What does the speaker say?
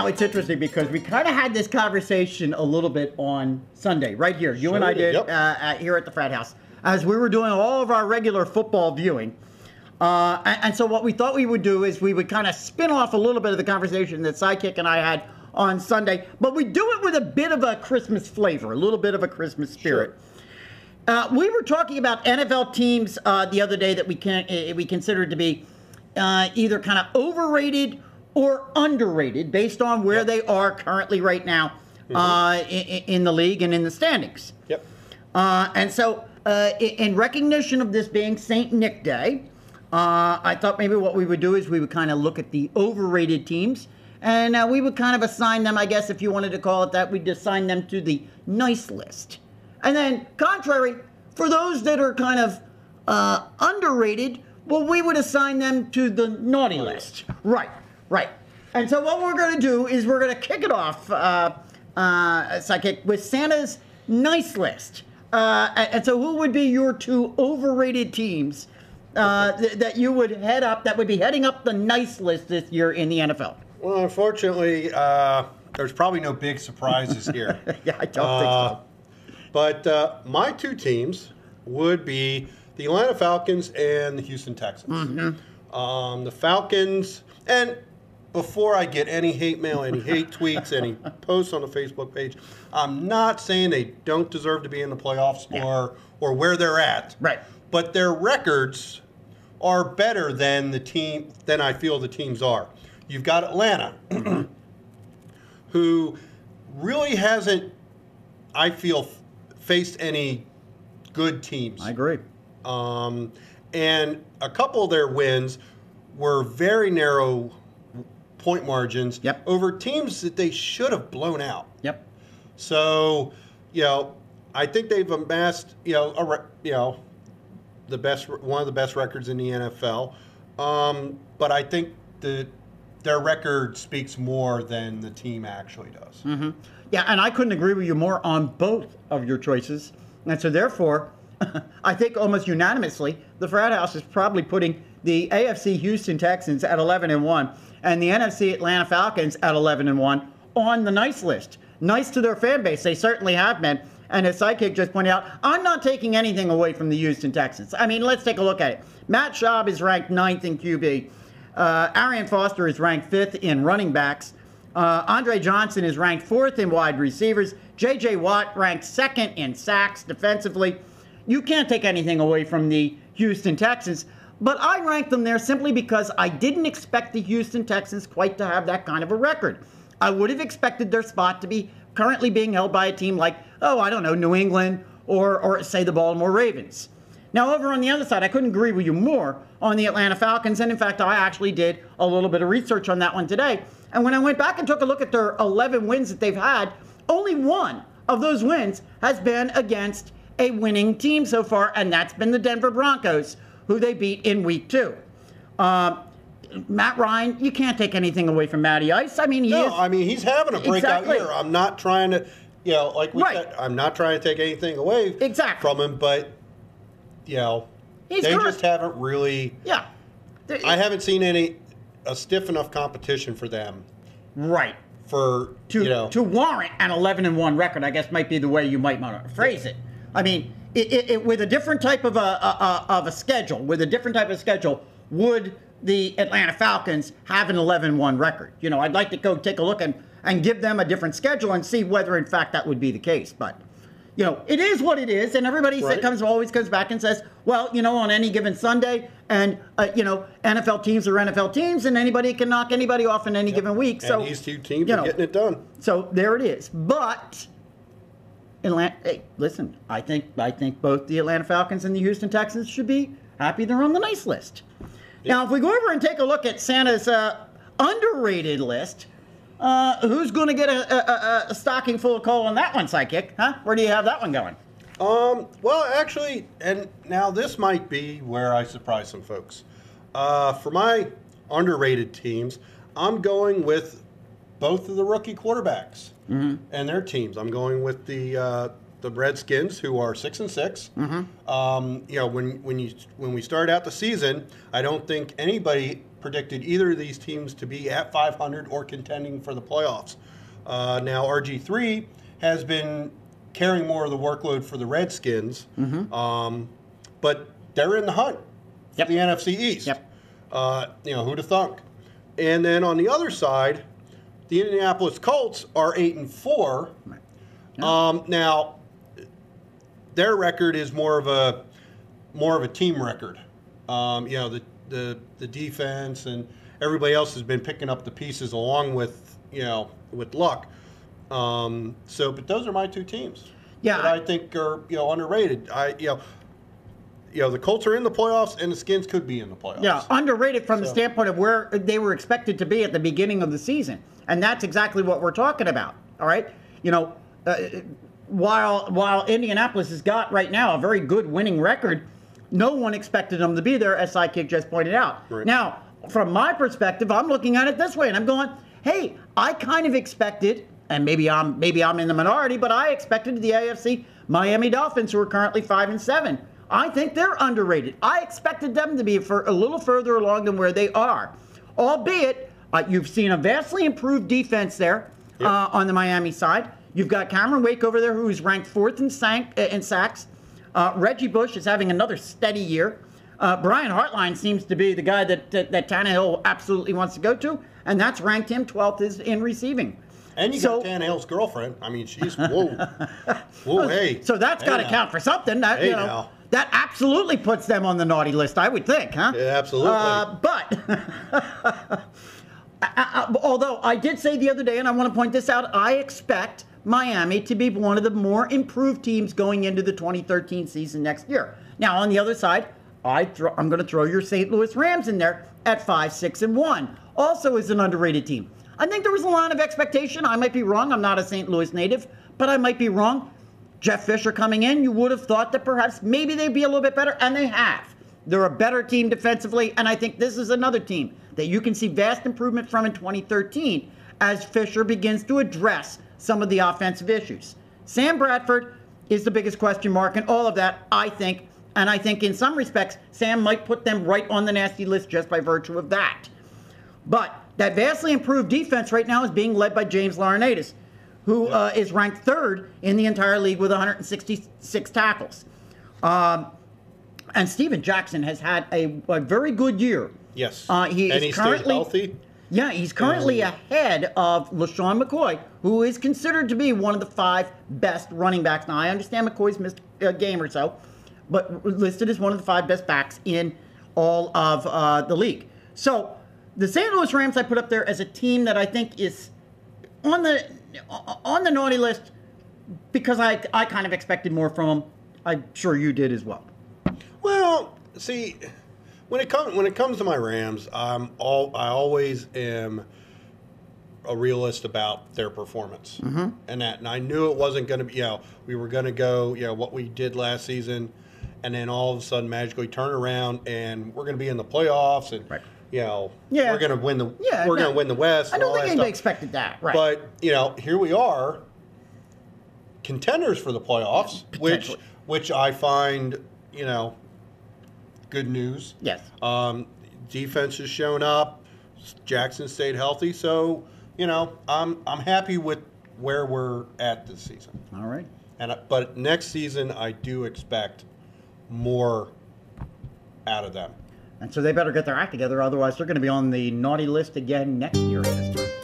Now, it's interesting because we kind of had this conversation a little bit on Sunday, right here. You and I did here at the Frat House, as we were doing all of our regular football viewing. And so what we thought we would do is we would kind of spin off a little bit of the conversation that Sidekick and I had on Sunday, but we do it with a bit of a Christmas flavor, a little bit of a Christmas spirit. Sure. We were talking about NFL teams the other day that we considered to be either kind of overrated or underrated based on where they are currently right now in the league and in the standings. Yep. And so in recognition of this being St. Nick Day, I thought maybe what we would do is we would kind of look at the overrated teams, and we would kind of assign them, I guess if you wanted to call it that, we'd assign them to the nice list. And then, contrary, for those that are kind of underrated, well, we would assign them to the naughty list. Right. And so what we're going to do is we're going to kick it off, Sidekick, with Santa's nice list. And so who would be your two overrated teams that you would head up, that would be heading up the nice list this year in the NFL? Well, unfortunately, there's probably no big surprises here. Yeah, I don't think so. But my two teams would be the Atlanta Falcons and the Houston Texans. Mm-hmm. The Falcons, and before I get any hate mail, any hate tweets, any posts on the Facebook page, I'm not saying they don't deserve to be in the playoffs or where they're at. Right. But their records are better than I feel the teams are. You've got Atlanta, who really hasn't, I feel, faced any good teams. I agree. And a couple of their wins were very narrow point margins over teams that they should have blown out. Yep. So, I think they've amassed, one of the best records in the NFL. But I think their record speaks more than the team actually does. Mm-hmm. Yeah, and I couldn't agree with you more on both of your choices. And so therefore, I think almost unanimously, the Frat House is probably putting the AFC Houston Texans at 11-1 and the NFC Atlanta Falcons at 11-1 on the nice list. Nice to their fan base. They certainly have been. And as Sidekick just pointed out, I'm not taking anything away from the Houston Texans. I mean, let's take a look at it. Matt Schaub is ranked 9th in QB. Arian Foster is ranked 5th in running backs. Andre Johnson is ranked 4th in wide receivers. J.J. Watt ranked 2nd in sacks defensively. You can't take anything away from the Houston Texans, but I ranked them there simply because I didn't expect the Houston Texans quite to have that kind of a record. I would have expected their spot to be currently being held by a team like, New England or say the Baltimore Ravens. Now, over on the other side, I couldn't agree with you more on the Atlanta Falcons, and in fact, I actually did a little bit of research on that one today. And when I went back and took a look at their 11 wins that they've had, only one of those wins has been against a winning team so far, and that's been the Denver Broncos, who they beat in Week 2. Matt Ryan, you can't take anything away from Matty Ice. I mean, he's having a breakout year. I'm not trying to, like we said, I'm not trying to take anything away from him, but, they just haven't really. Yeah. I haven't seen a stiff enough competition for them. Right. To warrant an 11-1 record, I guess might be the way you might want to phrase it. I mean, with a different type of a schedule, would the Atlanta Falcons have an 11-1 record? I'd like to go take a look and give them a different schedule and see whether, in fact, that would be the case. But, it is what it is, and everybody always comes back and says, well, on any given Sunday, and, NFL teams are NFL teams, and anybody can knock anybody off in any given week. And these two teams are getting it done. So there it is. But Atlanta, hey, listen, I think both the Atlanta Falcons and the Houston Texans should be happy they're on the nice list. Yep. Now, if we go over and take a look at Santa's underrated list, who's going to get a stocking full of coal on that one, Sidekick? Huh? Where do you have that one going? Well, actually, and now this might be where I surprise some folks. For my underrated teams, I'm going with both of the rookie quarterbacks and their teams. I'm going with the the Redskins, who are 6-6. When we started out the season, I don't think anybody predicted either of these teams to be at 500 or contending for the playoffs. Now RG3 has been carrying more of the workload for the Redskins, but they're in the hunt for the NFC East. Who'd have thunk? And then on the other side, the Indianapolis Colts are 8-4. Now, their record is more of a team record. The defense and everybody else has been picking up the pieces along with luck. But those are my two teams. That I think are underrated. The Colts are in the playoffs, and the Skins could be in the playoffs. Yeah, underrated from the standpoint of where they were expected to be at the beginning of the season, and that's exactly what we're talking about. All right, while Indianapolis has got right now a very good winning record, no one expected them to be there, as Sidekick just pointed out. Right. Now, from my perspective, I'm looking at it this way, and I'm going, hey, I kind of expected, and maybe I'm in the minority, but I expected the AFC Miami Dolphins, who are currently 5-7. I think they're underrated. I expected them to be a little further along than where they are. Albeit, you've seen a vastly improved defense there on the Miami side. You've got Cameron Wake over there, who's ranked 4th in sacks. Reggie Bush is having another steady year. Brian Hartline seems to be the guy that Tannehill absolutely wants to go to, and that's ranked him 12th in receiving. And you got Tannehill's girlfriend. I mean, she's whoa, hey. So that's got to count for something. That absolutely puts them on the naughty list, I would think, huh? Yeah, absolutely. But although I did say the other day, and I want to point this out, I expect Miami to be one of the more improved teams going into the 2013 season next year. Now, on the other side, I'm going to throw your St. Louis Rams in there at 5-6-1. Also is an underrated team. I think there was a lot of expectation. I might be wrong. I'm not a St. Louis native, but I might be wrong. Jeff Fisher coming in, you would have thought that perhaps maybe they'd be a little bit better, and they have. They're a better team defensively, and I think this is another team that you can see vast improvement from in 2013 as Fisher begins to address some of the offensive issues. Sam Bradford is the biggest question mark in all of that, I think, and I think in some respects, Sam might put them right on the nasty list just by virtue of that. But that vastly improved defense right now is being led by James Laurinaitis, who is ranked 3rd in the entire league with 166 tackles. And Steven Jackson has had a very good year. Yes. He's currently healthy. Yeah, he's currently ahead of LaShawn McCoy, who is considered to be one of the 5 best running backs. Now, I understand McCoy's missed a game or so, but listed as one of the 5 best backs in all of the league. So the St. Louis Rams I put up there as a team that I think is on the naughty list because I kind of expected more from them. I'm sure you did as well. Well, see, when it comes to my Rams, I always am a realist about their performance, and I knew it wasn't going to be. We were going to go, what we did last season, and then all of a sudden magically turn around and we're going to be in the playoffs and. Right. We're going to win the going to win the West. I don't think anybody expected that, right? But here we are, contenders for the playoffs, which I find good news. Yes. Defense has shown up. Jackson stayed healthy, so I'm happy with where we're at this season. All right. But next season I do expect more out of them. And so they better get their act together, otherwise they're going to be on the naughty list again next year at this time.